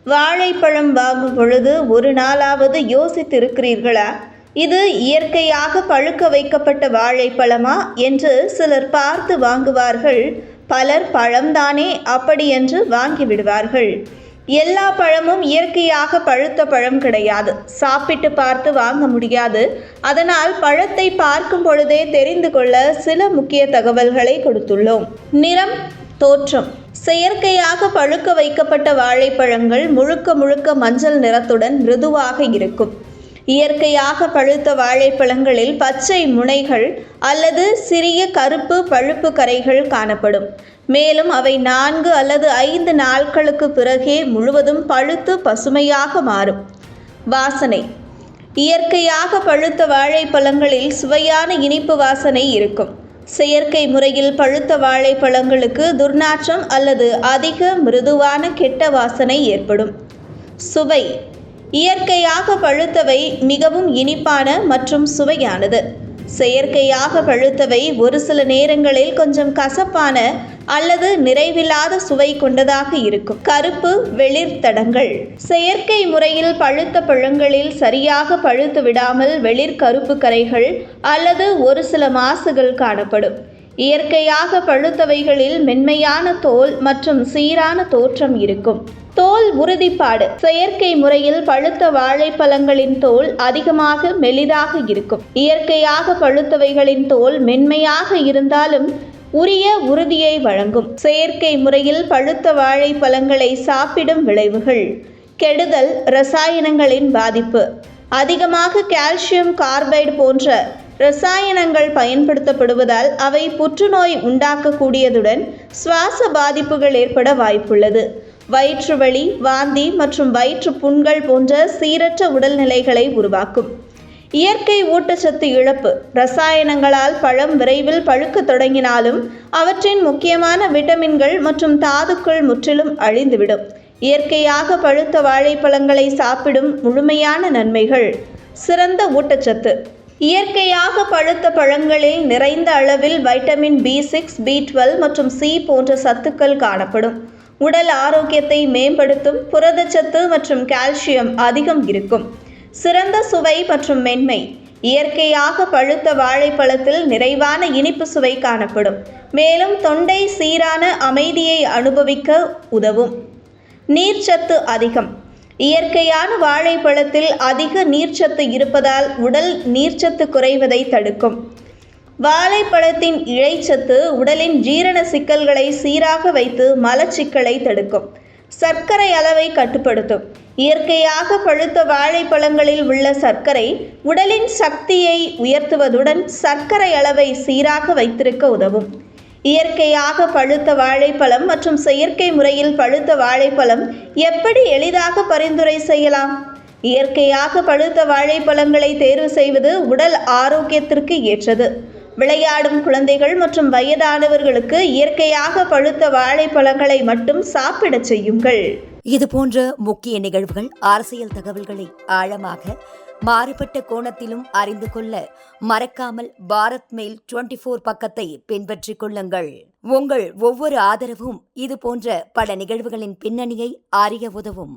வாழைப்பழம் வாங்கும் பொழுது ஒரு நாளாவது யோசித்திருக்கிறீர்களா? இது இயற்கையாக பழுக்க வைக்கப்பட்ட வாழைப்பழமா என்று சிலர் பார்த்து வாங்குவார்கள். பலர் பழம்தானே அப்படி என்று வாங்கிவிடுவார்கள். எல்லா பழமும் இயற்கையாக பழுத்த பழம் கிடையாது. சாப்பிட்டு பார்த்து வாங்க முடியாது. அதனால் பழத்தை பார்க்கும் பொழுதே தெரிந்து கொள்ள சில முக்கிய தகவல்களை கொடுத்துள்ளோம். நிறம், தோற்றம். செயற்கையாக பழுக்க வைக்கப்பட்ட வாழைப்பழங்கள் முழுக்க முழுக்க மஞ்சள் நிறத்துடன் மிருதுவாக இருக்கும். இயற்கையாக பழுத்த வாழைப்பழங்களில் பச்சை முனைகள் அல்லது சிறிய கருப்பு பழுப்பு கரைகள் காணப்படும். மேலும் அவை 4 அல்லது 5 நாட்களுக்கு பிறகே முழுவதும் பழுத்து பசுமையாக மாறும். வாசனை. இயற்கையாக பழுத்த வாழைப்பழங்களில் சுவையான இனிப்பு வாசனை இருக்கும். செயற்கை முறையில் பழுத்த வாழைப்பழங்களுக்கு துர்நாற்றம் அல்லது அதிக மிருதுவான கெட்ட வாசனை ஏற்படும். சுவை. இயற்கையாக பழுத்தவை மிகவும் இனிப்பான மற்றும் சுவையானது. செயற்கையாக பழுத்தவை ஒரு சில நேரங்களில் கொஞ்சம் கசப்பான அல்லது நிறைவில்லாத சுவை கொண்டதாக இருக்கும். கருப்பு வெளிர் தடங்கள். செயற்கை முறையில் பழுத்த பழங்களில் சரியாக பழுத்து விடாமல் வெளிர் கருப்பு கரைகள் அல்லது ஒரு சில மாசுகள் காணப்படும். இயற்கையாக பழுத்தவைகளில் மென்மையான தோல் மற்றும் சீரான தோற்றம் இருக்கும். தோல் உறுதிப்பாடு. செயற்கை முறையில் பழுத்த வாழைப்பழங்களின் தோல் அதிகமாக மெலிதாக இருக்கும். இயற்கையாக பழுத்தவைகளின் தோல் மென்மையாக இருந்தாலும் உரிய உறுதியை வழங்கும். செயற்கை முறையில் பழுத்த வாழைப்பழங்களை சாப்பிடும் விளைவுகள். கெடுதல், இரசாயனங்களின் பாதிப்பு. அதிகமாக கால்சியம் கார்பைடு போன்ற இரசாயனங்கள் பயன்படுத்தப்படுவதால் அவை புற்றுநோய் உண்டாக்கக்கூடியதுடன் சுவாச பாதிப்புகள் ஏற்பட வாய்ப்புள்ளது. வயிற்று வலி, வாந்தி மற்றும் வயிற்று புண்கள் போன்ற சீரற்ற உடல்நிலைகளை உருவாக்கும். இயற்கை ஊட்டச்சத்து இழப்பு. இரசாயனங்களால் பழம் விரைவில் பழுக்க தொடங்கினாலும் அவற்றின் முக்கியமான விட்டமின்கள் மற்றும் தாதுக்கள் முற்றிலும் அழிந்துவிடும். இயற்கையாக பழுத்த வாழைப்பழங்களை சாப்பிடும் முழுமையான நன்மைகள். சிறந்த ஊட்டச்சத்து. இயற்கையாக பழுத்த பழங்களில் நிறைந்த அளவில் வைட்டமின் B6, B12 மற்றும் C போன்ற சத்துக்கள் காணப்படும். உடல் ஆரோக்கியத்தை மேம்படுத்தும். புரதச்சத்து மற்றும் கால்சியம் அதிகம் இருக்கும். சிறந்த சுவை மற்றும் மென்மை. இயற்கையாக பழுத்த வாழைப்பழத்தில் நிறைவான இனிப்பு சுவை காணப்படும். மேலும் தொண்டை சீரான அமைதியை அனுபவிக்க உதவும். நீர்ச்சத்து அதிகம். இயற்கையான வாழைப்பழத்தில் அதிக நீர்ச்சத்து இருப்பதால் உடல் நீர்ச்சத்து குறைவதை தடுக்கும். வாழைப்பழத்தின் இழைச்சத்து உடலின் ஜீரண சிக்கல்களை சீராக வைத்து மலச்சிக்கலை தடுக்கும். சர்க்கரை அளவை கட்டுப்படுத்தும். இயற்கையாக பழுத்த வாழைப்பழங்களில் உள்ள சர்க்கரை உடலின் சக்தியை உயர்த்துவதுடன் சர்க்கரை அளவை சீராக வைத்திருக்க உதவும். இயற்கையாக பழுத்த வாழைப்பழம் மற்றும் செயற்கை முறையில் பழுத்த வாழைப்பழம் எப்படி எளிதாக பரிந்துரை செய்யலாம்? இயற்கையாக பழுத்த வாழைப்பழங்களை தேர்வு செய்வது உடல் ஆரோக்கியத்திற்கு ஏற்றது. விளையாடும் குழந்தைகள் மற்றும் வயதானவர்களுக்கு இயற்கையாக பழுத்த வாழைப்பழங்களை மட்டும் சாப்பிடச் செய்யுங்கள். இது போன்ற முக்கிய நிகழ்வுகள், அரசியல் தகவல்களை ஆழமாக மாறுபட்ட கோணத்திலும் அறிந்து கொள்ள மறக்காமல் பாரத் மெயில் 24 பக்கத்தை பின்பற்றிக் கொள்ளுங்கள். உங்கள் ஒவ்வொரு ஆதரவும் இது போன்ற பல நிகழ்வுகளின் பின்னணியை அறிய உதவும்.